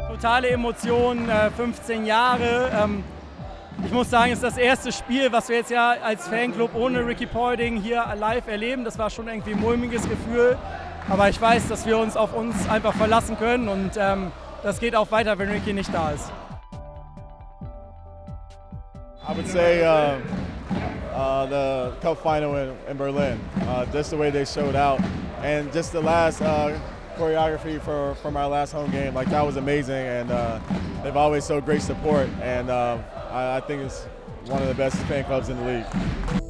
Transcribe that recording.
Totale Emotionen, 15 Jahre. Ich muss sagen, es ist das erste Spiel, was wir jetzt ja als Fanclub ohne Rickey Poiding hier live erleben. Das war schon irgendwie ein mulmiges Gefühl. Aber ich weiß, dass wir uns auf uns einfach verlassen können und das geht auch weiter, wenn Rickey nicht da ist. I would say the Cup final in Berlin, just the way they showed out, and just the last choreography from our last home game, like that was amazing, and they've always showed great support, and I think it's one of the best fan clubs in the league.